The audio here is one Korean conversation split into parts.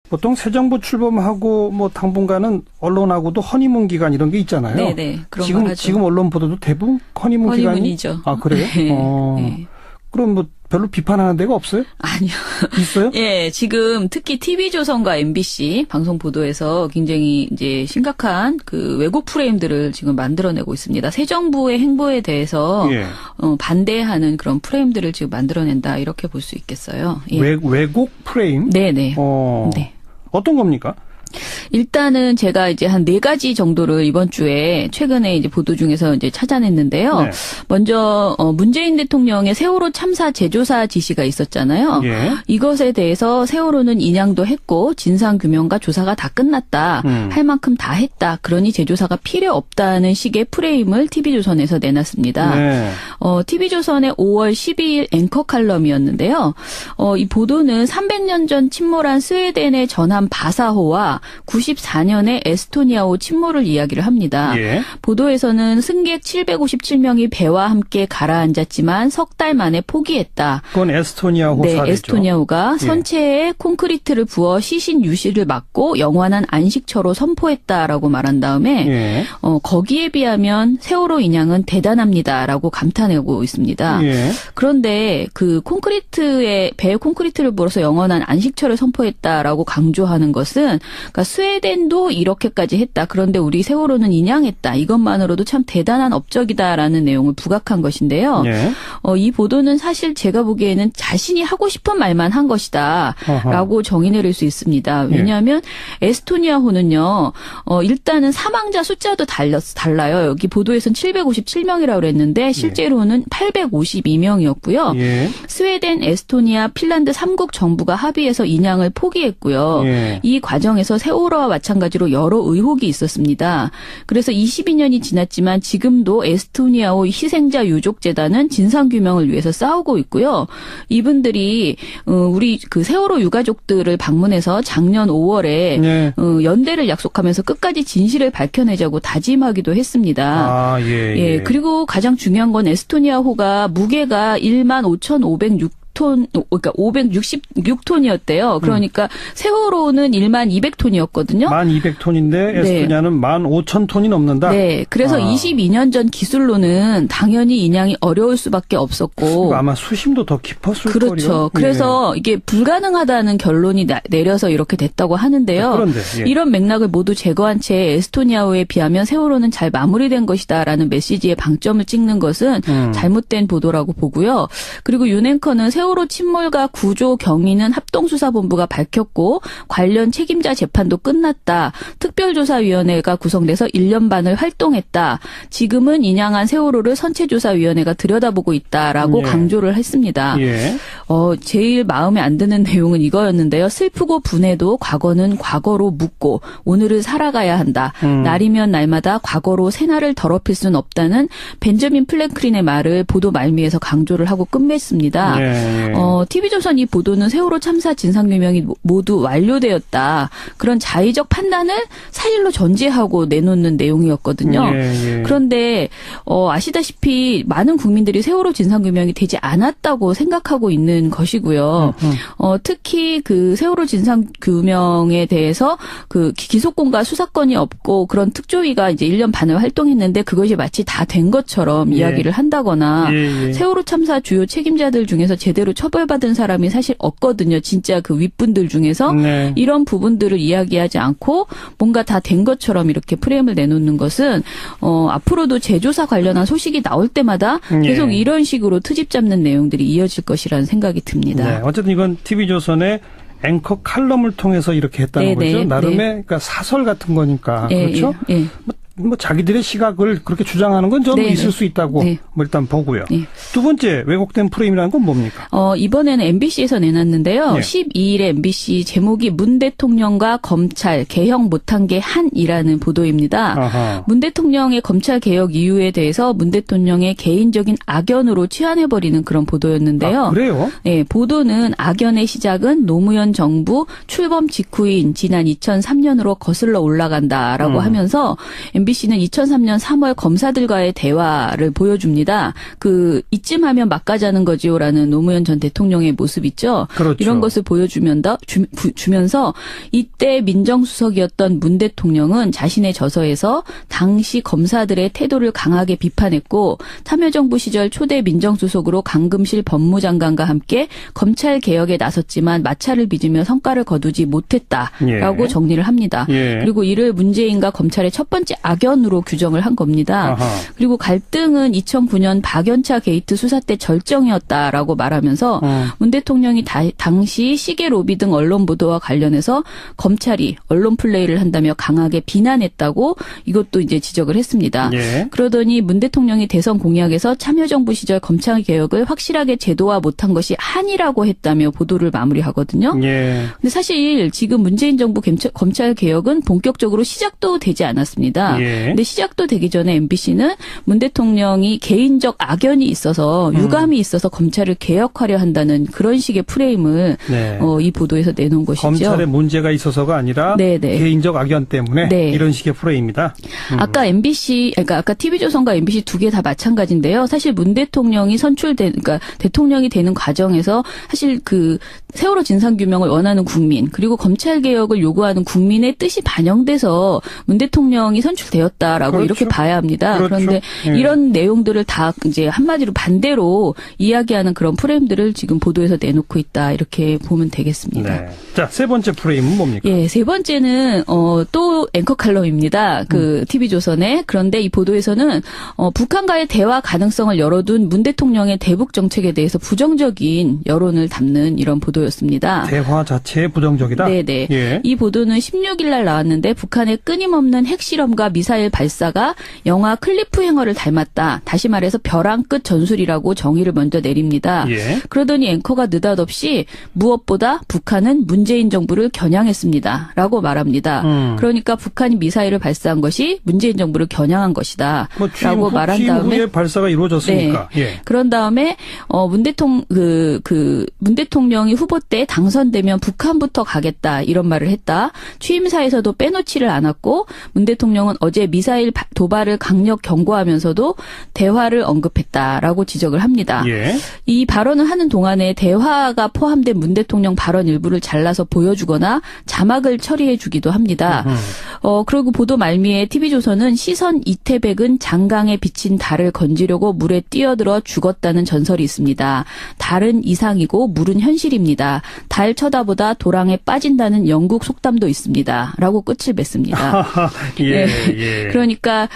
보통 새 정부 출범하고 뭐 당분간은 언론하고도 허니문 기간 이런 게 있잖아요. 네네. 그런 걸 하죠. 지금 언론 보도도 대부분 허니문이죠. 기간이. 아, 그래요? 네. 네. 그럼 뭐 별로 비판하는 데가 없어요? 아니요. 있어요? 예, 지금 특히 TV조선과 MBC 방송 보도에서 굉장히 이제 심각한 그 왜곡 프레임들을 지금 만들어내고 있습니다. 새 정부의 행보에 대해서 예. 반대하는 그런 프레임들을 지금 만들어낸다 이렇게 볼 수 있겠어요. 예. 왜곡 프레임? 네네. 네. 어떤 겁니까? 일단은 제가 이제 한 4가지 정도를 이번 주에 최근에 이제 보도 중에서 이제 찾아냈는데요. 네. 먼저 문재인 대통령의 세월호 참사 재조사 지시가 있었잖아요. 예. 이것에 대해서 세월호는 인양도 했고 진상 규명과 조사가 다 끝났다. 할 만큼 다 했다. 그러니 재조사가 필요 없다는 식의 프레임을 TV조선에서 내놨습니다. 네. TV조선의 5월 12일 앵커 칼럼이었는데요. 이 보도는 300년 전 침몰한 스웨덴의 전함 바사호와 94년에 에스토니아호 침몰을 이야기를 합니다. 예. 보도에서는 승객 757명이 배와 함께 가라앉았지만 석 달 만에 포기했다. 그건 에스토니아호 네, 사례죠. 에스토니아호가 예. 선체에 콘크리트를 부어 시신 유실을 막고 영원한 안식처로 선포했다라고 말한 다음에 예. 거기에 비하면 세월호 인양은 대단합니다라고 감탄하고 있습니다. 예. 그런데 그 배에 콘크리트를 부어서 영원한 안식처를 선포했다라고 강조하는 것은 그러니까 스웨덴도 이렇게까지 했다. 그런데 우리 세월호는 인양했다. 이것만으로도 참 대단한 업적이다라는 내용을 부각한 것인데요. 예. 이 보도는 사실 제가 보기에는 자신이 하고 싶은 말만 한 것이다. 라고 정의 내릴 수 있습니다. 왜냐하면 에스토니아호는요. 일단은 사망자 숫자도 달라요. 여기 보도에서는 757명이라고 그랬는데 실제로는 852명이었고요. 예. 스웨덴, 에스토니아, 핀란드 3국 정부가 합의해서 인양을 포기했고요. 예. 이 과정에서 세월호와 마찬가지로 여러 의혹이 있었습니다. 그래서 22년이 지났지만 지금도 에스토니아호 희생자 유족재단은 진상규명을 위해서 싸우고 있고요. 이분들이 우리 그 세월호 유가족들을 방문해서 작년 5월에 예. 연대를 약속하면서 끝까지 진실을 밝혀내자고 다짐하기도 했습니다. 아, 예. 그리고 가장 중요한 건 에스토니아호가 무게가 15,506 그러니까 566톤이었대요. 그러니까 세월호는 12,200톤이었거든요. 1200톤인데 에스토니아는 15,000톤이 넘는다. 네. 그래서 22년 전 기술로는 당연히 인양이 어려울 수밖에 없었고. 아마 수심도 더 깊었을 거예요. 그렇죠. 그래서 이게 불가능하다는 결론이 내려서 이렇게 됐다고 하는데요. 그런데 이런 맥락을 모두 제거한 채 에스토니아호에 비하면 세월호는 잘 마무리된 것이다라는 메시지에 방점을 찍는 것은 잘못된 보도라고 보고요. 그리고 윤 앵커는 세월호 침몰과 구조 경위는 합동수사본부가 밝혔고 관련 책임자 재판도 끝났다. 특별조사위원회가 구성돼서 1년 반을 활동했다. 지금은 인양한 세월호를 선체조사위원회가 들여다보고 있다라고 강조를 했습니다. 제일 마음에 안 드는 내용은 이거였는데요. 슬프고 분해도 과거는 과거로 묻고 오늘을 살아가야 한다. 날이면 날마다 과거로 새날을 더럽힐 수는 없다는 벤저민 플랭클린의 말을 보도 말미에서 강조를 하고 끝맺습니다. TV조선 이 보도는 세월호 참사 진상규명이 모두 완료되었다. 그런 자의적 판단을 사실로 전제하고 내놓는 내용이었거든요. 그런데 아시다시피 많은 국민들이 세월호 진상규명이 되지 않았다고 생각하고 있는 것이고요. 특히 그 세월호 진상규명에 대해서 그 기소권과 수사권이 없고 그런 특조위가 이제 1년 반을 활동했는데 그것이 마치 다 된 것처럼 이야기를 한다거나 세월호 참사 주요 책임자들 중에서 제대로 처벌받은 사람이 사실 없거든요. 진짜 그 윗분들 중에서 이런 부분들을 이야기하지 않고 뭔가 다 된 것처럼 이렇게 프레임을 내놓는 것은 앞으로도 재조사 관련한 소식이 나올 때마다 계속 이런 식으로 트집 잡는 내용들이 이어질 것이라는 생각이 듭니다. 어쨌든 이건 TV조선의 앵커 칼럼을 통해서 이렇게 했다는 거죠. 나름의 그러니까 사설 같은 거니까. 그렇죠? 뭐 자기들의 시각을 그렇게 주장하는 건 좀 있을 수 있다고 뭐 일단 보고요. 두 번째 왜곡된 프레임이라는 건 뭡니까? 이번에는 MBC에서 내놨는데요. 12일에 MBC 제목이 문 대통령과 검찰 개혁 못한 게 한이라는 보도입니다. 문 대통령의 검찰 개혁 이유에 대해서 문 대통령의 개인적인 악연으로 치환해버리는 그런 보도였는데요. 아, 그래요? 네, 보도는 악연의 시작은 노무현 정부 출범 직후인 지난 2003년으로 거슬러 올라간다라고 하면서 MBC는 2003년 3월 검사들과의 대화를 보여줍니다. 이쯤 하면 막 가자는 거지요라는 노무현 전 대통령의 모습 있죠. 그렇죠. 이런 것을 보여주면서 이때 민정수석이었던 문 대통령은 자신의 저서에서 당시 검사들의 태도를 강하게 비판했고 참여정부 시절 초대 민정수석으로 강금실 법무장관과 함께 검찰 개혁에 나섰지만 마찰을 빚으며 성과를 거두지 못했다라고 예. 정리를 합니다. 예. 그리고 이를 문재인과 검찰의 첫 번째 악연으로 규정을 한 겁니다. 아하. 그리고 갈등은 2009년 박연차 게이트 수사 때 절정이었다라고 말하면서 문 대통령이 당시 시계 로비 등 언론 보도와 관련해서 검찰이 언론 플레이를 한다며 강하게 비난했다고 이것도 이제 지적을 했습니다. 예. 그러더니 문 대통령이 대선 공약에서 참여정부 시절 검찰 개혁을 확실하게 제도화 못한 것이 한이라고 했다며 보도를 마무리하거든요. 예. 근데 사실 지금 문재인 정부 검찰 개혁은 본격적으로 시작도 되지 않았습니다. 예. 근데 시작도 되기 전에 MBC는 문 대통령이 개인적 악연이 있어서 유감이 있어서 검찰을 개혁하려 한다는 그런 식의 프레임을 네. 이 보도에서 내놓은 것이죠. 검찰에 문제가 있어서가 아니라 네네. 개인적 악연 때문에 네. 이런 식의 프레임이다. 아까 아까 TV조선과 MBC 두 개 다 마찬가지인데요. 사실 문 대통령이 그러니까 대통령이 되는 과정에서 사실 세월호 진상규명을 원하는 국민 그리고 검찰 개혁을 요구하는 국민의 뜻이 반영돼서 문 대통령이 선출되었다라고 그렇죠. 이렇게 봐야 합니다. 그렇죠. 그런데 예. 이런 내용들을 다 이제 한마디로 반대로 이야기하는 그런 프레임들을 지금 보도에서 내놓고 있다 이렇게 보면 되겠습니다. 네. 자, 세 번째 프레임은 뭡니까? 예, 세 번째는 또 앵커 칼럼입니다. TV조선에. 그런데 이 보도에서는 북한과의 대화 가능성을 열어둔 문 대통령의 대북 정책에 대해서 부정적인 여론을 담는 이런 보도였습니다. 대화 자체에 부정적이다? 네네. 예. 이 보도는 16일 날 나왔는데 북한의 끊임없는 핵실험과 미사일 발사가 영화 클리프 행어를 닮았다. 다시 말해서 벼랑 끝 전술이라고 정의를 먼저 내립니다. 예. 그러더니 앵커가 느닷없이 무엇보다 북한은 문재인 정부를 겨냥했습니다. 라고 말합니다. 그러니까 북한이 미사일을 발사한 것이 문재인 정부를 겨냥한 것이다. 라고 말한 다음에 후에 발사가 이루어졌으니까. 네. 예. 그런 다음에 문 대통령이 후보 때 당선되면 북한부터 가겠다 이런 말을 했다. 취임사에서도 빼놓지를 않았고 문 대통령은 어제 미사일 도발을 강력 경고하면서도 대화를 언급했다라고 지적을 합니다. 예. 이 발언을 하는 동안에 대화가 포함된 문 대통령 발언 일부를 잘라서 보여주거나 자막을 처리해 주기도 합니다. 그리고 보도 말미에 TV조선은 시선 이태백은 장강에 비친 달을 건지려고 물에 뛰어들어 죽었다는 전설이 있습니다. 달은 이상이고 물은 현실입니다. 달 쳐다보다 도랑에 빠진다는 영국 속담도 있습니다. 라고 끝을 맺습니다. 예, 네. 예. 그러니까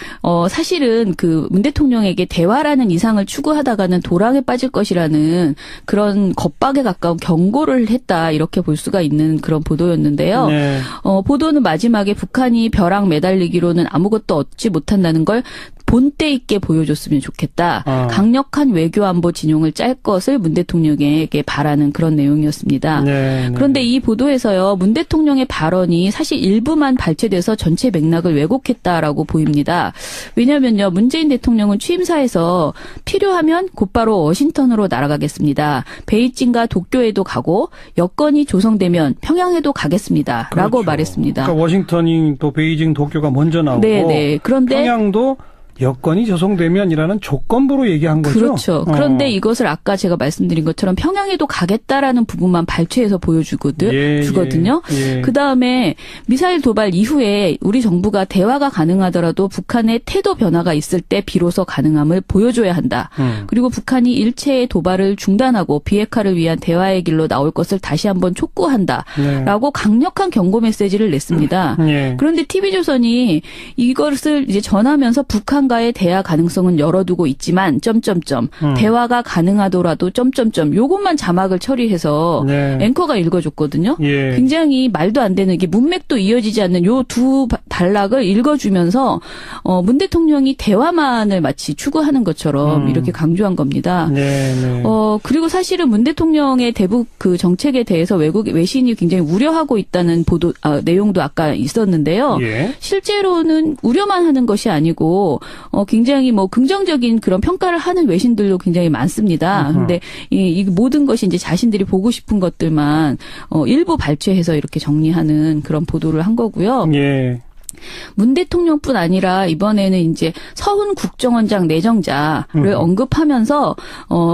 사실은 문 대통령에게 대화라는 이상을 추구하다가는 도랑에 빠질 것이라는 그런 겁박에 가까운 경고를 했다 이렇게 볼 수가 있는 그런 보도였는데요. 네. 보도는 마지막에 북한이 벼랑 매달리기로는 아무것도 얻지 못한다는 걸 본때 있게 보여줬으면 좋겠다. 강력한 외교안보 진용을 짤 것을 문 대통령에게 바라는 그런 내용이었습니다. 네, 네. 그런데 이 보도에서요. 문 대통령의 발언이 사실 일부만 발췌돼서 전체 맥락을 왜곡했다라고 보입니다. 왜냐하면요. 문재인 대통령은 취임사에서 필요하면 곧바로 워싱턴으로 날아가겠습니다. 베이징과 도쿄에도 가고 여건이 조성되면 평양에도 가겠습니다. 그렇죠. 라고 말했습니다. 그러니까 워싱턴이 또 베이징, 도쿄가 먼저 나오고 네. 그런데 평양도 여건이 조성되면이라는 조건부로 얘기한 거죠. 그렇죠. 그런데 이것을 아까 제가 말씀드린 것처럼 평양에도 가겠다라는 부분만 발췌해서 주거든요. 예. 그다음에 미사일 도발 이후에 우리 정부가 대화가 가능하더라도 북한의 태도 변화가 있을 때 비로소 가능함을 보여줘야 한다. 그리고 북한이 일체의 도발을 중단하고 비핵화를 위한 대화의 길로 나올 것을 다시 한번 촉구한다라고 강력한 경고 메시지를 냈습니다. 예. 그런데 TV조선이 이것을 이제 전하면서 북한과의 대화 가능성은 열어두고 있지만 대화가 가능하더라도 요것만 자막을 처리해서 네. 앵커가 읽어줬거든요. 예. 굉장히 말도 안 되는 게 문맥도 이어지지 않는 요 두 단락을 읽어주면서 문 대통령이 대화만을 마치 추구하는 것처럼 이렇게 강조한 겁니다. 네. 그리고 사실은 문 대통령의 대북 정책에 대해서 외신이 굉장히 우려하고 있다는 내용도 아까 있었는데요. 예. 실제로는 우려만 하는 것이 아니고 굉장히 긍정적인 그런 평가를 하는 외신들도 굉장히 많습니다. 그런데 이 모든 것이 이제 자신들이 보고 싶은 것들만 일부 발췌해서 이렇게 정리하는 그런 보도를 한 거고요. 예. 문 대통령뿐 아니라 이번에는 이제 서훈 국정원장 내정자를 언급하면서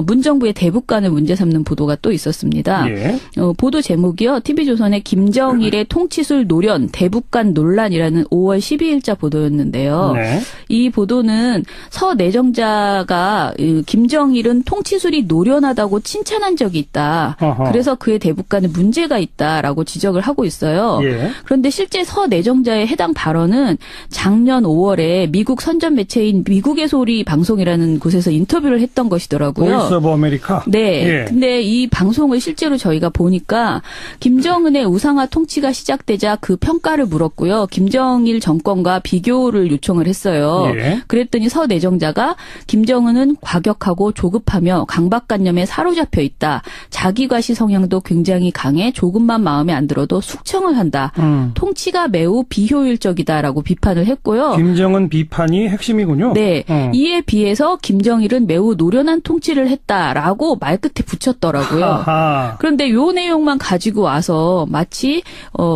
문 정부의 대북관을 문제 삼는 보도가 또 있었습니다. 예. 보도 제목이요. TV조선의 김정일의 통치술 노련 대북관 논란이라는 5월 12일자 보도였는데요. 네. 이 보도는 서 내정자가 김정일은 통치술이 노련하다고 칭찬한 적이 있다. 어허. 그래서 그의 대북관에 문제가 있다라고 지적을 하고 있어요. 예. 그런데 실제 서 내정자의 해당 발언은 작년 5월에 미국 선전 매체인 미국의 소리 방송이라는 곳에서 인터뷰를 했던 것이더라고요. 보이스 오브 아메리카. 네. 예. 근데 이 방송을 실제로 저희가 보니까 김정은의 우상화 통치가 시작되자 그 평가를 물었고요. 김정일 정권과 비교를 요청을 했어요. 예. 그랬더니 서 내정자가 김정은은 과격하고 조급하며 강박관념에 사로잡혀 있다. 자기과시 성향도 굉장히 강해 조금만 마음에 안 들어도 숙청을 한다. 통치가 매우 비효율적이다라고 비판을 했고요. 김정은 비판이 핵심이군요. 네. 이에 비해서 김정일은 매우 노련한 통치를 했다라고 말끝에 붙였더라고요. 하하. 그런데 요 내용만 가지고 와서 마치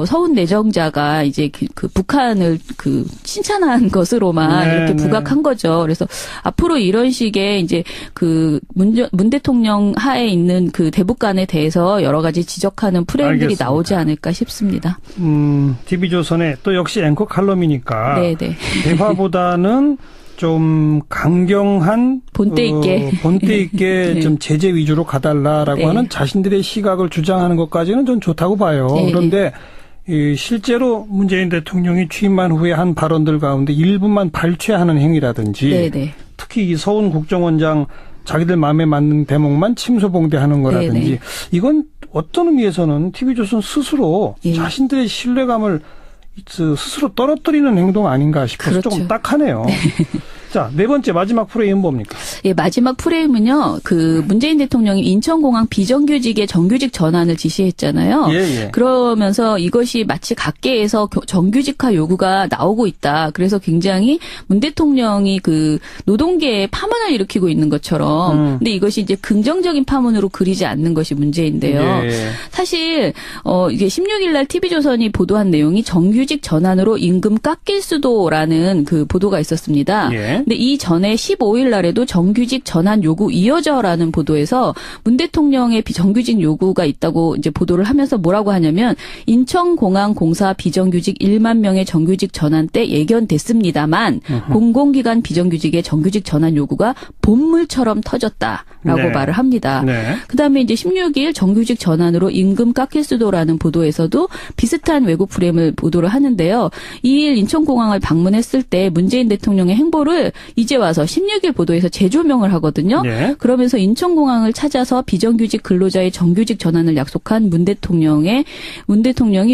서훈 내정자가 이제 그 북한을 그 칭찬한 것으로만 네, 이렇게 네. 부각한 거죠. 그래서 앞으로 이런 식의 이제 그 문 대통령 하에 있는 그 대북관에 대해서 여러 가지 지적하는 프레임들이 알겠습니다. 나오지 않을까 싶습니다. TV조선에 또 역시 앵커 칼럼이니까 네네. 대화보다는 좀 강경한 본때 있게 본때 있게 네. 좀 제재 위주로 가달라라고 네. 하는 자신들의 시각을 주장하는 것까지는 좀 좋다고 봐요. 네. 그런데 이 실제로 문재인 대통령이 취임한 후에 한 발언들 가운데 일부만 발췌하는 행위라든지 네네. 특히 이 서훈 국정원장 자기들 마음에 맞는 대목만 침소봉대하는 거라든지 네네. 이건 어떤 의미에서는 TV조선 스스로 예. 자신들의 신뢰감을 스스로 떨어뜨리는 행동 아닌가 싶어서 그렇죠. 조금 딱하네요. 자, 네 번째 마지막 프레임은 뭡니까? 예, 마지막 프레임은요. 그 문재인 대통령이 인천공항 비정규직의 정규직 전환을 지시했잖아요. 예, 예. 그러면서 이것이 마치 각계에서 정규직화 요구가 나오고 있다. 그래서 굉장히 문 대통령이 그 노동계에 파문을 일으키고 있는 것처럼. 근데 이것이 이제 긍정적인 파문으로 그리지 않는 것이 문제인데요. 예. 사실 이게 16일 날 TV조선이 보도한 내용이 정규직 전환으로 임금 깎일 수도라는 그 보도가 있었습니다. 예. 근데 이 전에 15일 날에도 정규직 전환 요구 이어져라는 보도에서 문 대통령의 비정규직 요구가 있다고 이제 보도를 하면서 뭐라고 하냐면 인천공항공사 비정규직 1만 명의 정규직 전환 때 예견됐습니다만 공공기관 비정규직의 정규직 전환 요구가 본물처럼 터졌다라고 네. 말을 합니다. 네. 그다음에 이제 16일 정규직 전환으로 임금 깎일 수도라는 보도에서도 비슷한 왜곡 프레임을 보도를 하는데요. 2일 인천공항을 방문했을 때 문재인 대통령의 행보를 이제 와서 16일 보도에서 재조명을 하거든요. 네. 그러면서 인천공항을 찾아서 비정규직 근로자의 정규직 전환을 약속한 문 대통령이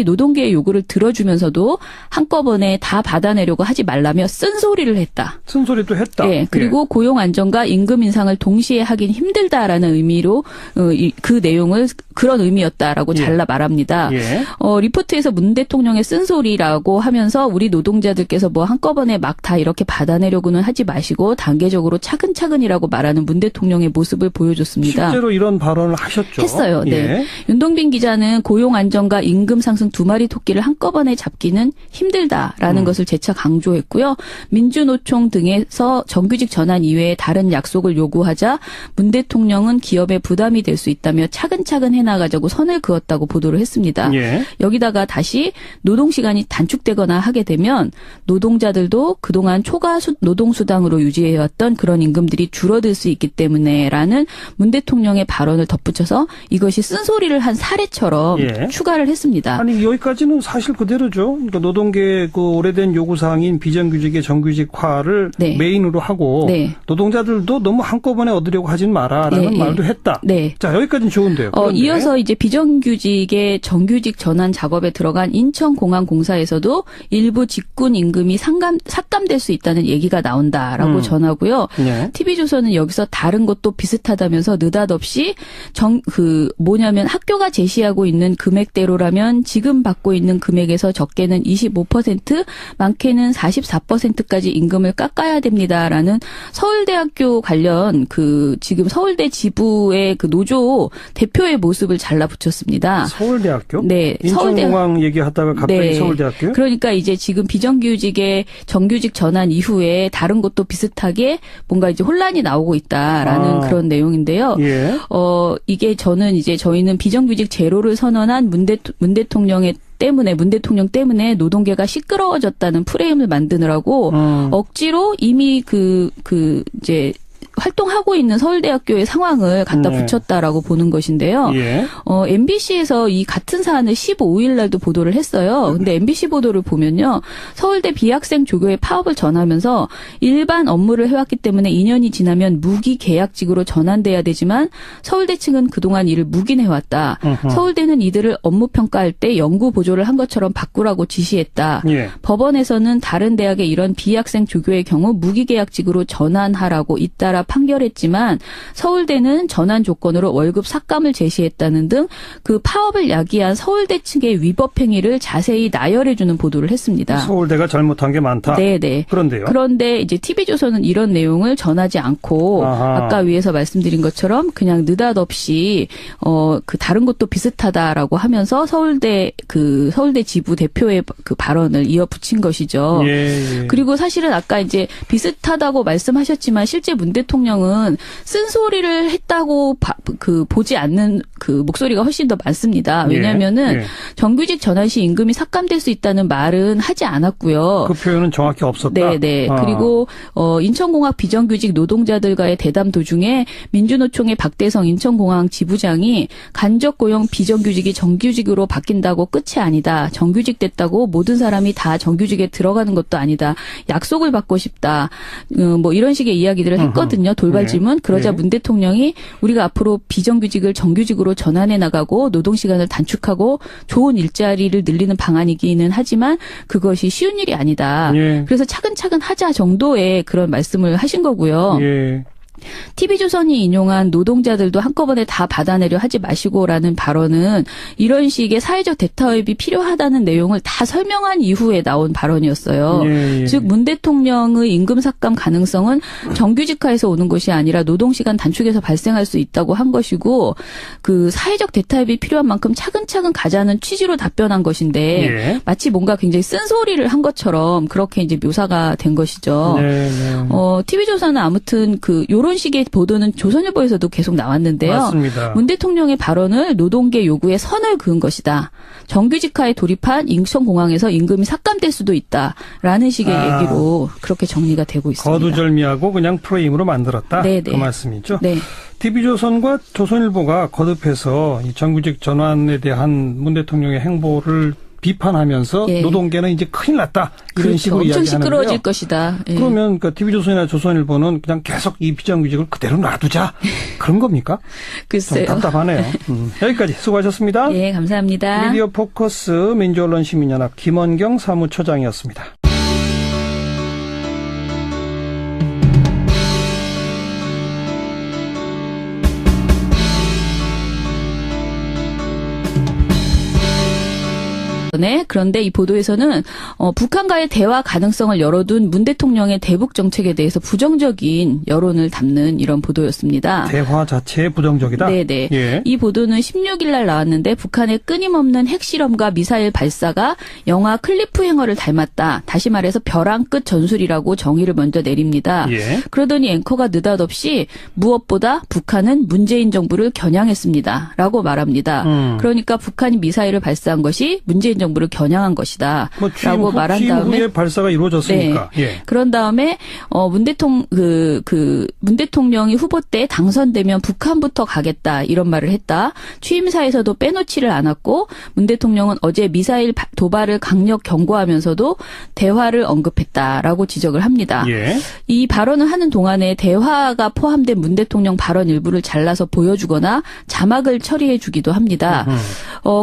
노동계의 요구를 들어주면서도 한꺼번에 다 받아내려고 하지 말라며 쓴소리를 했다. 쓴소리도 했다. 네, 그리고 고용 안정과 임금 인상을 동시에 하긴 힘들다라는 의미로 그 내용을 그런 의미였다라고 잘라 말합니다. 예. 리포트에서 문 대통령의 쓴소리라고 하면서 우리 노동자들께서 뭐 한꺼번에 막 다 이렇게 받아내려고는 하지 마시고 단계적으로 차근차근이라고 말하는 문 대통령의 모습을 보여줬습니다. 실제로 이런 발언을 하셨죠. 했어요. 네. 예. 윤동빈 기자는 고용 안정과 임금 상승 두 마리 토끼를 한꺼번에 잡기는 힘들다라는 것을 재차 강조했고요. 민주노총 등에서 정규직 전환 이외에 다른 약속을 요구하자 문 대통령은 기업에 부담이 될 수 있다며 차근차근 해나가자고 선을 그었다고 보도를 했습니다. 예. 여기다가 다시 노동시간이 단축되거나 하게 되면 노동자들도 그동안 초과 노동수당으로 유지해왔던 그런 임금들이 줄어들 수 있기 때문에라는 문 대통령의 발언을 덧붙여서 이것이 쓴소리를 한 사례처럼 예. 추가를 했습니다. 아니 여기까지는 사실 그대로죠. 그러니까 노동계의 그 오래된 요구사항인 비정규직의 정규직화를 네. 메인으로 하고 네. 노동자들도 너무 한꺼번에 얻으려고 하진 마라라는 예, 말도 했다. 네. 자 여기까지는 좋은데요. 그런데 이어서 이제 비정규직의 정규직 전환 작업에 들어간 인천공항공사에서도 일부 직군 임금이 삭감될 수 있다는 얘기가 나온다라고 전하고요. 네. TV조선은 여기서 다른 것도 비슷하다면서 느닷없이 뭐냐면 학교가 제시하고 있는 금액대로라면 지금 받고 있는 금액에서 적게는 25%, 많게는 44%까지 임금을 깎아야 됩니다라는 서울대학교 관련 지금 서울대 지부의 그 노조 대표의 모습을 모습을 잘라 붙였습니다. 서울대학교? 네. 인천공항 얘기하다가 갑자기 네. 서울대학교요? 그러니까 이제 지금 비정규직의 정규직 전환 이후에 다른 곳도 비슷하게 뭔가 이제 혼란이 나오고 있다라는 그런 내용인데요. 예. 이게 저희는 비정규직 제로를 선언한 문 대통령 때문에 노동계가 시끄러워졌다는 프레임을 만드느라고 억지로 이미 이제 활동하고 있는 서울대학교의 상황을 갖다 붙였다라고 보는 것인데요. 예. MBC에서 이 같은 사안을 15일 날도 보도를 했어요. 근데 MBC 보도를 보면요. 서울대 비학생 조교의 파업을 전하면서 일반 업무를 해왔기 때문에 2년이 지나면 무기계약직으로 전환돼야 되지만 서울대 측은 그동안 이를 묵인해왔다. 서울대는 이들을 업무 평가할 때 연구 보조를 한 것처럼 바꾸라고 지시했다. 예. 법원에서는 다른 대학의 이런 비학생 조교의 경우 무기계약직으로 전환하라고 잇따라 판결했지만 서울대는 전환 조건으로 월급 삭감을 제시했다는 등 그 파업을 야기한 서울대 측의 위법 행위를 자세히 나열해주는 보도를 했습니다. 서울대가 잘못한 게 많다. 네네. 그런데요. 그런데 이제 TV조선은 이런 내용을 전하지 않고 아까 위에서 말씀드린 것처럼 그냥 느닷없이 다른 것도 비슷하다라고 하면서 서울대 지부 대표의 그 발언을 이어붙인 것이죠. 예. 그리고 사실은 아까 이제 비슷하다고 말씀하셨지만 실제 문 대통령은 쓴소리를 했다고 보지 않는 그 목소리가 훨씬 더 많습니다. 왜냐하면은 정규직 전환 시 임금이 삭감될 수 있다는 말은 하지 않았고요. 그 표현은 정확히 없었다. 네네. 그리고 인천공항 비정규직 노동자들과의 대담 도중에 민주노총의 박대성 인천공항 지부장이 간접 고용 비정규직이 정규직으로 바뀐다고 끝이 아니다. 정규직 됐다고 모든 사람이 다 정규직에 들어가는 것도 아니다. 약속을 받고 싶다. 뭐 이런 식의 이야기들을 했거든요. 돌발 질문. 그러자 문 대통령이 우리가 앞으로 비정규직을 정규직으로 전환해 나가고 노동시간을 단축하고 좋은 일자리를 늘리는 방안이기는 하지만 그것이 쉬운 일이 아니다. 그래서 차근차근 하자 정도의 그런 말씀을 하신 거고요. TV조선이 인용한 노동자들도 한꺼번에 다 받아내려 하지 마시고라는 발언은 이런 식의 사회적 대타협이 필요하다는 내용을 다 설명한 이후에 나온 발언이었어요. 즉 문 대통령의 임금 삭감 가능성은 정규직화에서 오는 것이 아니라 노동시간 단축에서 발생할 수 있다고 한 것이고 그 사회적 대타협이 필요한 만큼 차근차근 가자는 취지로 답변한 것인데 마치 뭔가 굉장히 쓴소리를 한 것처럼 그렇게 이제 묘사가 된 것이죠. TV조선은 아무튼 요런 식의 보도는 조선일보에서도 계속 나왔는데요. 맞습니다. 문 대통령의 발언을 노동계 요구에 선을 그은 것이다. 정규직화에 돌입한 인천공항에서 임금이 삭감될 수도 있다라는 식의 얘기로 그렇게 정리가 되고 있습니다. 거두절미하고 그냥 프레임으로 만들었다. 네네. 그 말씀이죠. 네. TV조선과 조선일보가 거듭해서 이 정규직 전환에 대한 문 대통령의 행보를 비판하면서 노동계는 이제 큰일 났다. 이런 식으로 엄청 이야기하는데요. 시끄러워질 것이다. 그러면 TV조선이나 조선일보는 그냥 계속 이 비정규직을 그대로 놔두자. 그런 겁니까? 글쎄요. 좀 답답하네요. 여기까지 수고하셨습니다. 네, 감사합니다. 미디어 포커스 민주언론 시민연합 김원경 사무처장이었습니다. 그런데 이 보도에서는 북한과의 대화 가능성을 열어둔 문 대통령의 대북 정책에 대해서 부정적인 여론을 담는 이런 보도였습니다. 대화 자체에 부정적이다? 네네. 이 보도는 16일 날 나왔는데 북한의 끊임없는 핵실험과 미사일 발사가 영화 클리프 행어를 닮았다. 다시 말해서 벼랑 끝 전술이라고 정의를 먼저 내립니다. 그러더니 앵커가 느닷없이 무엇보다 북한은 문재인 정부를 겨냥했습니다. 라고 말합니다. 그러니까 북한이 미사일을 발사한 것이 문재인 정부를 겨냥한 것이다. 라고 말한 다음에 후에 발사가 이루어졌으니까. 그런 다음에 문 대통령이 후보 때 당선되면 북한부터 가겠다 이런 말을 했다. 취임사에서도 빼놓지를 않았고 문 대통령은 어제 미사일 도발을 강력 경고하면서도 대화를 언급했다라고 지적을 합니다. 이 발언을 하는 동안에 대화가 포함된 문 대통령 발언 일부를 잘라서 보여주거나 자막을 처리해 주기도 합니다.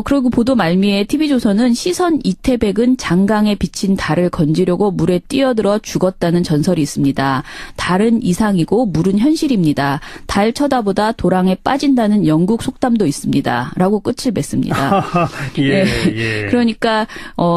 그리고 보도 말미에 TV조선은 시선 이태백은 장강에 비친 달을 건지려고 물에 뛰어들어 죽었다는 전설이 있습니다. 달은 이상이고 물은 현실입니다. 달 쳐다보다 도랑에 빠진다는 영국 속담도 있습니다. 라고 끝을 맺습니다. 예, 예. 그러니까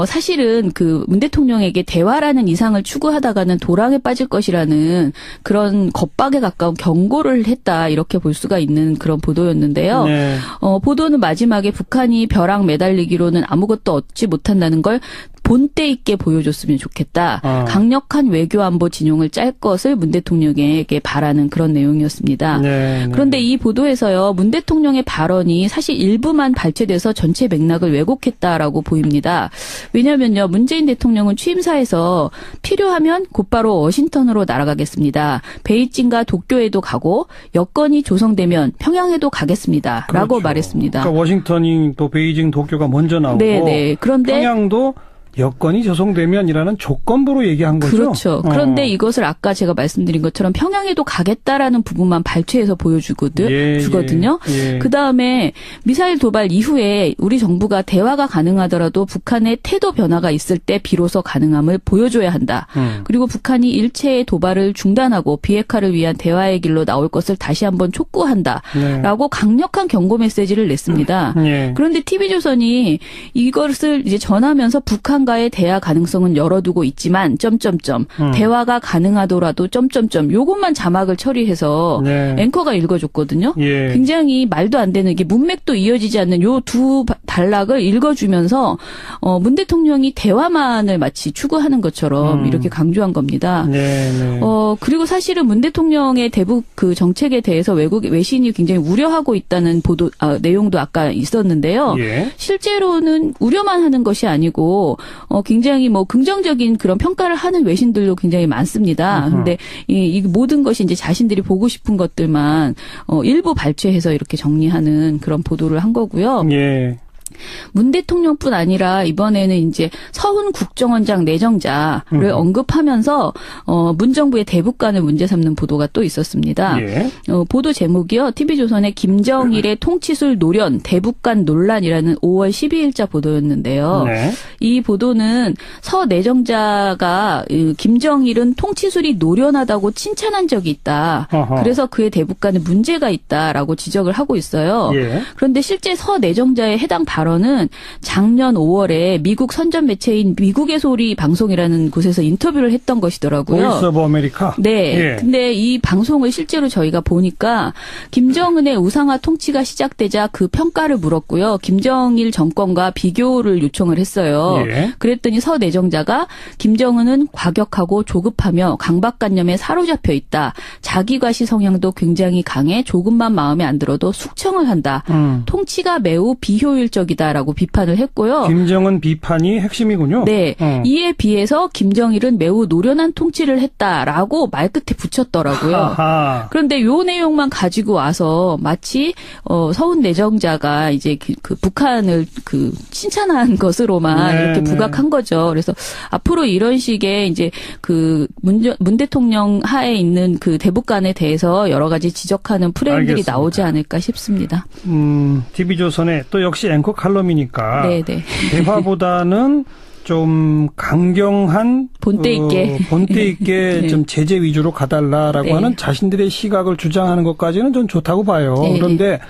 사실은 그 문 대통령에게 대화라는 이상을 추구하다가는 도랑에 빠질 것이라는 그런 겁박에 가까운 경고를 했다. 이렇게 볼 수가 있는 그런 보도였는데요. 네. 보도는 마지막에 북한이 벼랑 매달리기로는 아무것도 얻지 못한다는 걸 본때 있게 보여줬으면 좋겠다. 강력한 외교안보 진용을 짤 것을 문 대통령에게 바라는 그런 내용이었습니다. 네. 그런데 이 보도에서요. 문 대통령의 발언이 사실 일부만 발췌돼서 전체 맥락을 왜곡했다라고 보입니다. 왜냐하면요. 문재인 대통령은 취임사에서 필요하면 곧바로 워싱턴으로 날아가겠습니다. 베이징과 도쿄에도 가고 여건이 조성되면 평양에도 가겠습니다. 그렇죠. 라고 말했습니다. 그러니까 워싱턴이 또 베이징, 도쿄가 먼저 나오고 네. 그런데 평양도 여건이 조성되면이라는 조건부로 얘기한 거죠. 그렇죠. 그런데 이것을 아까 제가 말씀드린 것처럼 평양에도 가겠다라는 부분만 발췌해서 주거든요. 그다음에 미사일 도발 이후에 우리 정부가 대화가 가능하더라도 북한의 태도 변화가 있을 때 비로소 가능함을 보여줘야 한다. 그리고 북한이 일체의 도발을 중단하고 비핵화를 위한 대화의 길로 나올 것을 다시 한번 촉구한다라고 강력한 경고 메시지를 냈습니다. 그런데 TV조선이 이것을 이제 전하면서 북한과의 대화 가능성은 열어두고 있지만 대화가 가능하더라도 요것만 자막을 처리해서 앵커가 읽어줬거든요. 굉장히 말도 안 되는 게 문맥도 이어지지 않는 요 두 단락을 읽어주면서 문 대통령이 대화만을 마치 추구하는 것처럼 이렇게 강조한 겁니다. 그리고 사실은 문 대통령의 대북 그 정책에 대해서 외신이 굉장히 우려하고 있다는 내용도 아까 있었는데요. 실제로는 우려만 하는 것이 아니고 굉장히 뭐 긍정적인 그런 평가를 하는 외신들도 굉장히 많습니다. 그런데 이 모든 것이 이제 자신들이 보고 싶은 것들만 일부 발췌해서 이렇게 정리하는 그런 보도를 한 거고요. 문 대통령뿐 아니라 이번에는 이제 서훈 국정원장 내정자를 언급하면서 문 정부의 대북관을 문제 삼는 보도가 또 있었습니다. 보도 제목이요. TV조선의 김정일의 통치술 노련 대북관 논란이라는 5월 12일자 보도였는데요. 이 보도는 서 내정자가 김정일은 통치술이 노련하다고 칭찬한 적이 있다. 그래서 그의 대북관에 문제가 있다라고 지적을 하고 있어요. 그런데 실제 서 내정자의 해당 발언은 작년 5월에 미국 선전 매체인 미국의 소리 방송이라는 곳에서 인터뷰를 했던 것이더라고요. 보이스 오브 아메리카? 네. 근데 이 방송을 실제로 저희가 보니까 김정은의 우상화 통치가 시작되자 그 평가를 물었고요. 김정일 정권과 비교를 요청을 했어요. 그랬더니 서 내정자가 김정은은 과격하고 조급하며 강박관념에 사로잡혀 있다. 자기과시 성향도 굉장히 강해 조금만 마음에 안 들어도 숙청을 한다. 통치가 매우 비효율적이다라고 비판을 했고요. 김정은 비판이 핵심이군요. 네. 이에 비해서 김정일은 매우 노련한 통치를 했다라고 말끝에 붙였더라고요. 그런데 요 내용만 가지고 와서 마치 서훈 내정자가 이제 그 북한을 그 칭찬한 것으로만 이렇게 부각한 거죠. 그래서 앞으로 이런 식의 이제 그 문 대통령 하에 있는 그 대북관에 대해서 여러 가지 지적하는 프레임들이 나오지 않을까 싶습니다. TV조선에 또 역시 앵커 칼럼이니까 네네. 대화보다는 좀 강경한 본때 있게 좀 제재 위주로 가달라라고 하는 자신들의 시각을 주장하는 것까지는 좀 좋다고 봐요. 그런데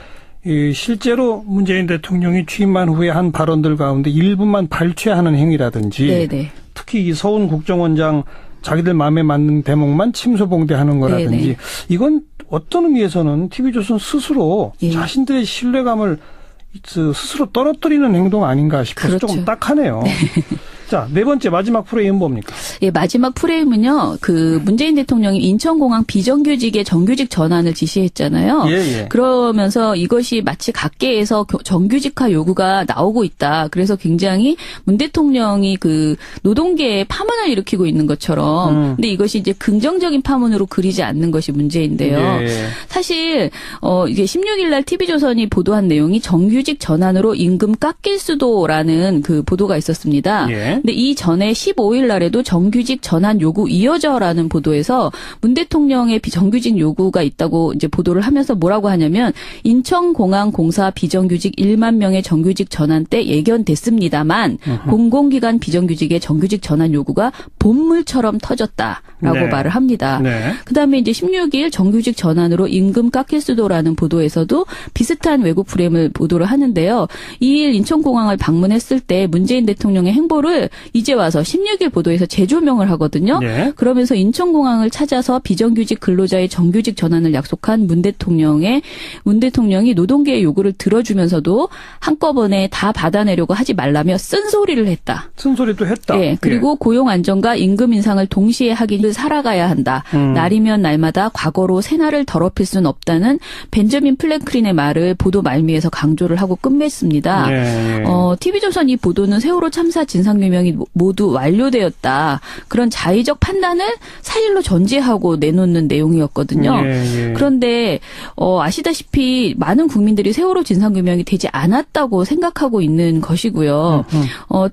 실제로 문재인 대통령이 취임한 후에 한 발언들 가운데 일부만 발췌하는 행위라든지 특히 이 서훈 국정원장 자기들 마음에 맞는 대목만 침소봉대하는 거라든지 이건 어떤 의미에서는 TV조선 스스로 자신들의 신뢰감을 스스로 떨어뜨리는 행동 아닌가 싶어서 조금 딱하네요. 자, 네 번째 마지막 프레임은 뭡니까? 마지막 프레임은요. 그 문재인 대통령이 인천공항 비정규직의 정규직 전환을 지시했잖아요. 그러면서 이것이 마치 각계에서 정규직화 요구가 나오고 있다. 그래서 굉장히 문 대통령이 그 노동계에 파문을 일으키고 있는 것처럼. 근데 이것이 이제 긍정적인 파문으로 그리지 않는 것이 문제인데요. 사실 이게 16일 날 TV조선이 보도한 내용이 정규직 정규직 전환으로 임금 깎일 수도라는 그 보도가 있었습니다. 예. 근데 이 전에 15일 날에도 정규직 전환 요구 이어져라는 보도에서 문 대통령의 비정규직 요구가 있다고 이제 보도를 하면서 뭐라고 하냐면 인천공항공사 비정규직 1만 명의 정규직 전환 때 예견됐습니다만 공공기관 비정규직의 정규직 전환 요구가 본물처럼 터졌다라고 말을 합니다. 그다음에 이제 16일 정규직 전환으로 임금 깎일 수도라는 보도에서도 비슷한 왜곡 프레임을 보도를 하는데요. 2일 인천공항을 방문했을 때 문재인 대통령의 행보를 이제 와서 16일 보도에서 재조명을 하거든요. 그러면서 인천공항을 찾아서 비정규직 근로자의 정규직 전환을 약속한 문 대통령이 노동계의 요구를 들어주면서도 한꺼번에 다 받아내려고 하지 말라며 쓴소리를 했다. 쓴소리도 했다. 네, 그리고 고용 안정과 임금 인상을 동시에 하기를 살아가야 한다. 날이면 날마다 과거로 새날을 더럽힐 수는 없다는 벤저민 플랭클린의 말을 보도 말미에서 강조를 하고 끝맺습니다. TV조선 이 보도는 세월호 참사 진상규명이 모두 완료되었다. 그런 자의적 판단을 사실로 전제하고 내놓는 내용이었거든요. 그런데 아시다시피 많은 국민들이 세월호 진상규명이 되지 않았다고 생각하고 있는 것이고요.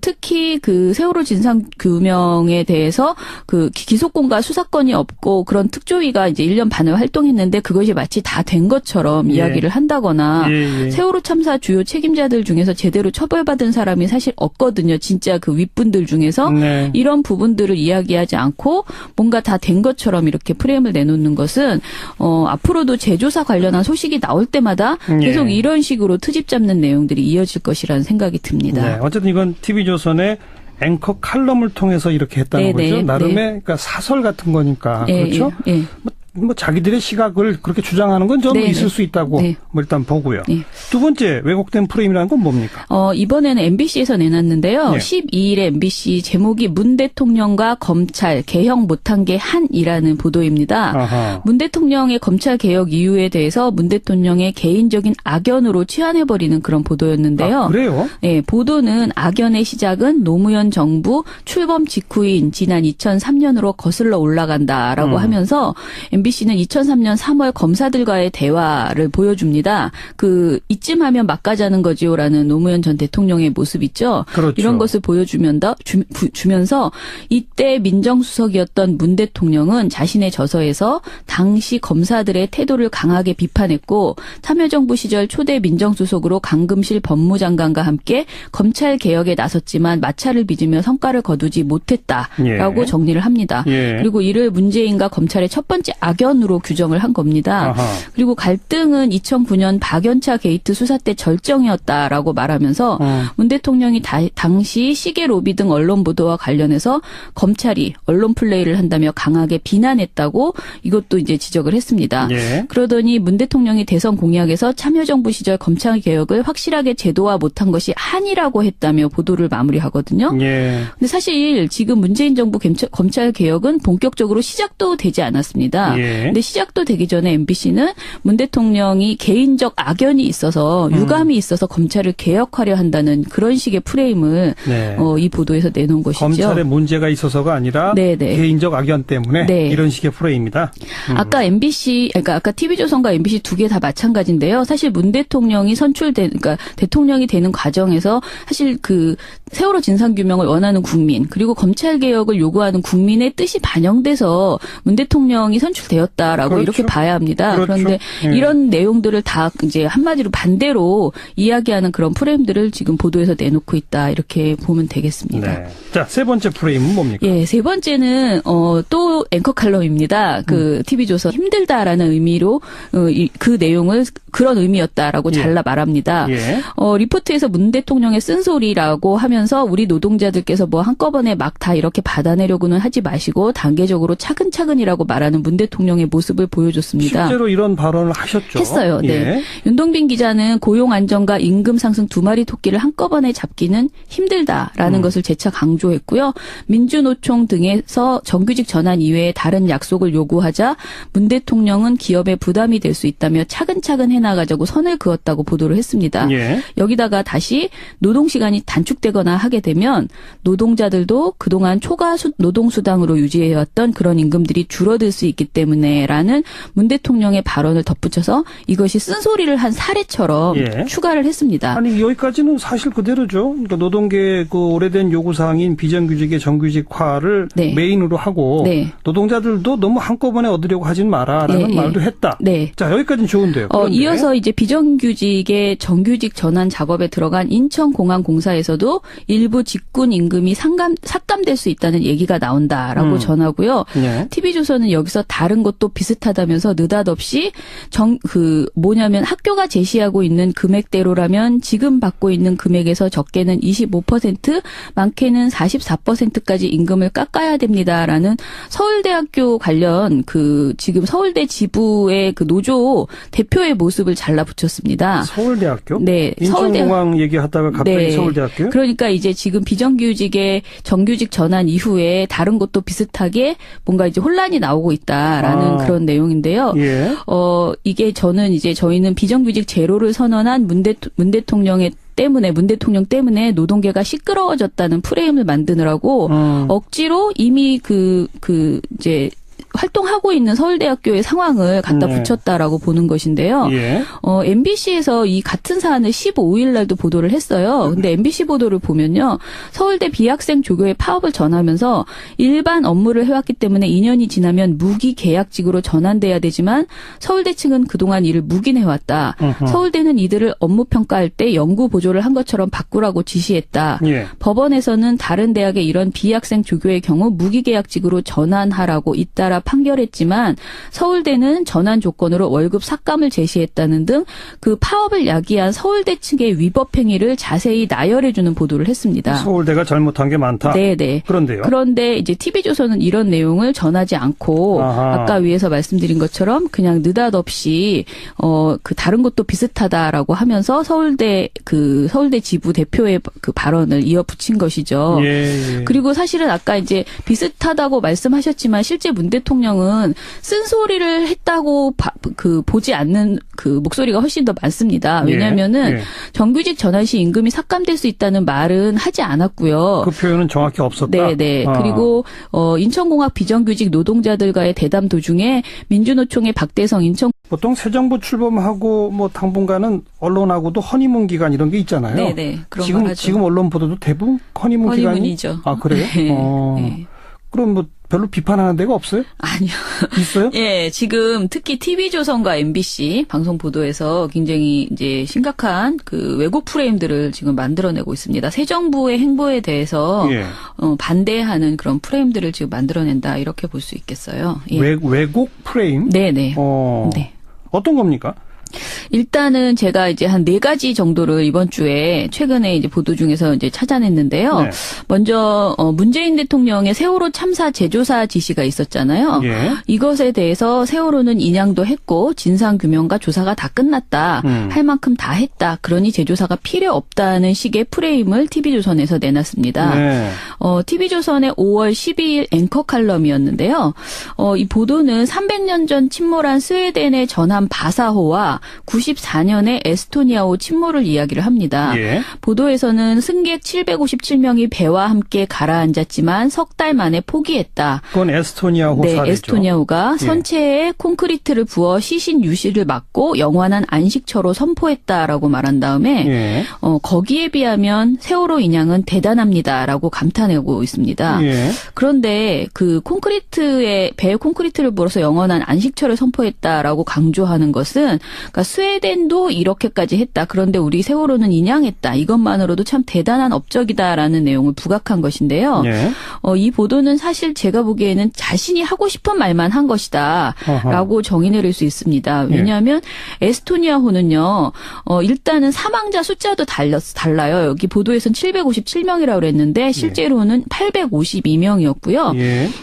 특히 그 세월호 진상규명에 대해서 그 기소권과 수사권이 없고 그런 특조위가 이제 1년 반을 활동했는데 그것이 마치 다 된 것처럼 이야기를 한다거나 세월호 참사 주요 책임자들 중에서 제대로 처벌받은 사람이 사실 없거든요. 진짜 그 윗분들 중에서 이런 부분들을 이야기하지 않고 뭔가 다 된 것처럼 이렇게 프레임을 내놓는 것은 앞으로도 재조사 관련한 소식이 나올 때마다 계속 이런 식으로 트집 잡는 내용들이 이어질 것이라는 생각이 듭니다. 어쨌든 이건 TV조선의 앵커 칼럼을 통해서 이렇게 했다는 거죠. 나름의 그러니까 사설 같은 거니까. 그렇죠? 뭐 자기들의 시각을 그렇게 주장하는 건 좀 있을 수 있다고 뭐 일단 보고요. 두 번째 왜곡된 프레임이라는 건 뭡니까? 이번에는 MBC에서 내놨는데요. 12일에 MBC 제목이 문 대통령과 검찰 개혁 못한 게 한이라는 보도입니다. 문 대통령의 검찰 개혁 이유에 대해서 문 대통령의 개인적인 악연으로 치환해버리는 그런 보도였는데요. 그래요? 네, 보도는 악연의 시작은 노무현 정부 출범 직후인 지난 2003년으로 거슬러 올라간다라고 하면서 MBC는 2003년 3월 검사들과의 대화를 보여줍니다. 그 이쯤 하면 막가자는 거지요라는 노무현 전 대통령의 모습 있죠. 그렇죠. 이런 것을 주면서 이때 민정수석이었던 문 대통령은 자신의 저서에서 당시 검사들의 태도를 강하게 비판했고 참여정부 시절 초대 민정수석으로 강금실 법무장관과 함께 검찰 개혁에 나섰지만 마찰을 빚으며 성과를 거두지 못했다라고 정리를 합니다. 그리고 이를 문재인과 검찰의 첫 번째 악연으로 규정을 한 겁니다. 그리고 갈등은 2009년 박연차 게이트 수사 때 절정이었다라고 말하면서 문 대통령이 당시 시계 로비 등 언론 보도와 관련해서 검찰이 언론 플레이를 한다며 강하게 비난했다고 이것도 이제 지적을 했습니다. 그러더니 문 대통령이 대선 공약에서 참여정부 시절 검찰 개혁을 확실하게 제도화 못한 것이 한이라고 했다며 보도를 마무리하거든요. 근데 사실 지금 문재인 정부 검찰 개혁은 본격적으로 시작도 되지 않았습니다. 근데 시작도 되기 전에 MBC는 문 대통령이 개인적 악연이 있어서 유감이 있어서 검찰을 개혁하려 한다는 그런 식의 프레임을 이 보도에서 내놓은 것이죠. 검찰에 문제가 있어서가 아니라 개인적 악연 때문에 이런 식의 프레임이다. 아까 아까 TV조선과 MBC 두 개 다 마찬가지인데요. 사실 문 대통령이 그러니까 대통령이 되는 과정에서 사실 그 세월호 진상규명을 원하는 국민 그리고 검찰 개혁을 요구하는 국민의 뜻이 반영돼서 문 대통령이 선출되었다라고 이렇게 봐야 합니다. 그런데 이런 내용들을 다 이제 한마디로 반대로 이야기하는 그런 프레임들을 지금 보도에서 내놓고 있다 이렇게 보면 되겠습니다. 자, 세 번째 프레임은 뭡니까? 세 번째는 또 앵커 칼럼입니다. 그 TV조선 힘들다라는 의미로 그 내용을 그런 의미였다라고 잘라 말합니다. 리포트에서 문 대통령의 쓴소리라고 하면서 우리 노동자들께서 뭐 한꺼번에 막 다 이렇게 받아내려고는 하지 마시고 단계적으로 차근차근이라고 말하는 문 대통령의 모습을 보여줬습니다. 실제로 이런 발언을 하셨죠? 했어요. 윤동빈 기자는 고용 안정과 임금 상승 두 마리 토끼를 한꺼번에 잡기는 힘들다라는 것을 재차 강조했고요. 민주노총 등에서 정규직 전환 이외에 다른 약속을 요구하자 문 대통령은 기업에 부담이 될 수 있다며 차근차근 해나 나가자고 선을 그었다고 보도를 했습니다. 예. 여기다가 다시 노동시간이 단축되거나 하게 되면 노동자들도 그동안 초과 노동수당으로 유지해왔던 그런 임금들이 줄어들 수 있기 때문에라는 문 대통령의 발언을 덧붙여서 이것이 쓴소리를 한 사례처럼 예. 추가를 했습니다. 아니 여기까지는 사실 그대로죠. 그러니까 노동계의 그 오래된 요구사항인 비정규직의 정규직화를 네. 메인으로 하고 네. 노동자들도 너무 한꺼번에 얻으려고 하진 마라라는 네. 말도 했다. 네. 자 여기까지는 좋은데요. 이어서 이제 비정규직의 정규직 전환 작업에 들어간 인천공항공사에서도 일부 직군 임금이 삭감될 수 있다는 얘기가 나온다라고 전하고요. 네. TV조선은 여기서 다른 것도 비슷하다면서 느닷없이 뭐냐면 학교가 제시하고 있는 금액대로라면 지금 받고 있는 금액에서 적게는 25%, 많게는 44%까지 임금을 깎아야 됩니다라는 서울대학교 관련 지금 서울대 지부의 노조 대표의 모습을 잘라붙였습니다. 서울대학교? 네. 인천공항 얘기하다가 갑자기 네. 서울대학교요? 그러니까 이제 지금 비정규직의 정규직 전환 이후에 다른 것도 비슷하게 뭔가 이제 혼란이 나오고 있다라는 그런 내용인데요. 예. 이게 저희는 비정규직 제로를 선언한 문 대통령 때문에 노동계가 시끄러워졌다는 프레임을 만드느라고 억지로 이미 이제 활동하고 있는 서울대학교의 상황을 갖다 붙였다라고 보는 것인데요. 예. MBC에서 이 같은 사안을 15일 날도 보도를 했어요. 근데 MBC 보도를 보면요. 서울대 비학생 조교의 파업을 전하면서 일반 업무를 해왔기 때문에 2년이 지나면 무기계약직으로 전환돼야 되지만 서울대 측은 그동안 이를 묵인해왔다. 서울대는 이들을 업무 평가할 때 연구 보조를 한 것처럼 바꾸라고 지시했다. 예. 법원에서는 다른 대학의 이런 비학생 조교의 경우 무기계약직으로 전환하라고 잇따라 판결했지만 서울대는 전환 조건으로 월급 삭감을 제시했다는 등 그 파업을 야기한 서울대 측의 위법 행위를 자세히 나열해주는 보도를 했습니다. 서울대가 잘못한 게 많다. 네네. 그런데요. 그런데 이제 TV조선은 이런 내용을 전하지 않고 아까 위에서 말씀드린 것처럼 그냥 느닷없이 다른 것도 비슷하다라고 하면서 서울대 지부 대표의 발언을 이어붙인 것이죠. 예. 그리고 사실은 아까 이제 비슷하다고 말씀하셨지만 실제 문 대통령은 쓴소리를 했다고 보지 않는 목소리가 훨씬 더 많습니다. 왜냐하면은 정규직 전환 시 임금이 삭감될 수 있다는 말은 하지 않았고요. 그 표현은 정확히 없었다. 네네. 그리고 인천공학 비정규직 노동자들과의 대담 도중에 민주노총의 박대성 보통 새 정부 출범하고 뭐 당분간은 언론하고도 허니문 기간 이런 게 있잖아요. 네네. 그런 걸 하죠. 지금 언론 보도도 대부분 허니문이죠. 아 그래요? 네. 네. 그럼 뭐 별로 비판하는 데가 없어요? 아니요. 있어요? 예, 지금 특히 TV조선과 MBC 방송 보도에서 굉장히 이제 심각한 왜곡 프레임들을 지금 만들어내고 있습니다. 새 정부의 행보에 대해서 반대하는 그런 프레임들을 지금 만들어낸다 이렇게 볼 수 있겠어요. 예. 왜곡 프레임? 네네. 네. 어떤 겁니까? 일단은 제가 이제 한 4가지 정도를 이번 주에 최근에 이제 보도 중에서 이제 찾아냈는데요. 네. 먼저 문재인 대통령의 세월호 참사 재조사 지시가 있었잖아요. 예. 이것에 대해서 세월호는 인양도 했고 진상 규명과 조사가 다 끝났다. 할 만큼 다 했다. 그러니 재조사가 필요 없다는 식의 프레임을 TV조선에서 내놨습니다. 네. TV조선의 5월 12일 앵커 칼럼이었는데요. 이 보도는 300년 전 침몰한 스웨덴의 전함 바사호와 94년에 에스토니아호 침몰을 이야기를 합니다. 예. 보도에서는 승객 757명이 배와 함께 가라앉았지만 석 달 만에 포기했다. 그건 에스토니아호 네, 사례죠. 에스토니아호가 선체에 콘크리트를 부어 시신 유실을 막고 영원한 안식처로 선포했다라고 말한 다음에 거기에 비하면 세월호 인양은 대단합니다라고 감탄하고 있습니다. 그런데 배에 콘크리트를 부어서 영원한 안식처를 선포했다라고 강조하는 것은 그러니까 스웨덴도 이렇게까지 했다. 그런데 우리 세월호는 인양했다. 이것만으로도 참 대단한 업적이다라는 내용을 부각한 것인데요. 이 보도는 사실 제가 보기에는 자신이 하고 싶은 말만 한 것이다. 라고 정의 내릴 수 있습니다. 왜냐하면 에스토니아호는요. 일단은 사망자 숫자도 달라요. 여기 보도에서는 757명이라고 그랬는데 실제로는 852명이었고요.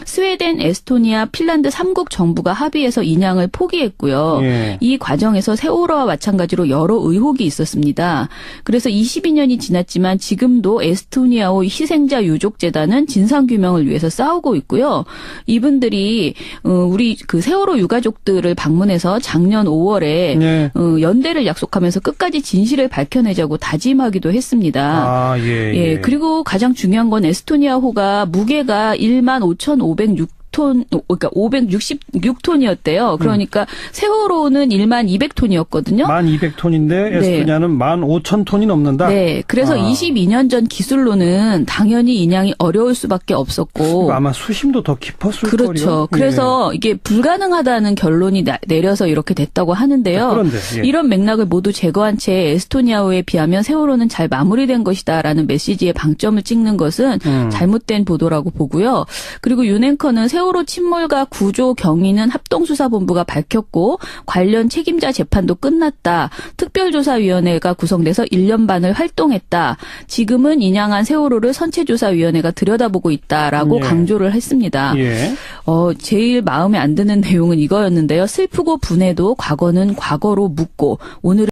스웨덴, 에스토니아, 핀란드 3국 정부가 합의해서 인양을 포기했고요. 이 과정에서 관련해서 세월호와 마찬가지로 여러 의혹이 있었습니다. 그래서 22년이 지났지만 지금도 에스토니아호 희생자 유족재단은 진상규명을 위해서 싸우고 있고요. 이분들이 우리 그 세월호 유가족들을 방문해서 작년 5월에 네. 연대를 약속하면서 끝까지 진실을 밝혀내자고 다짐하기도 했습니다. 예. 그리고 가장 중요한 건 에스토니아호가 무게가 15,506톤, 그러니까 566톤이었대요. 그러니까 세월호는 12,200톤이었거든요. 12,200톤인데 에스토니아는 15,000톤이 넘는다. 네. 그래서 22년 전 기술로는 당연히 인양이 어려울 수밖에 없었고. 아마 수심도 더 깊었을 거예요. 그렇죠. 그래서 이게 불가능하다는 결론이 내려서 이렇게 됐다고 하는데요. 그런데 이런 맥락을 모두 제거한 채 에스토니아호에 비하면 세월호는 잘 마무리된 것이다라는 메시지에 방점을 찍는 것은 잘못된 보도라고 보고요. 그리고 윤앵커는 세월호 침몰과 구조 경위는 합동수사본부가 밝혔고 관련 책임자 재판도 끝났다. 특별조사위원회가 구성돼서 1년 반을 활동했다. 지금은 인양한 세월호를 선체조사위원회가 들여다보고 있다라고 강조를 했습니다. 제일 마음에 안 드는 내용은 이거였는데요. 슬프고 분해도 과거는 과거로 묻고 오늘은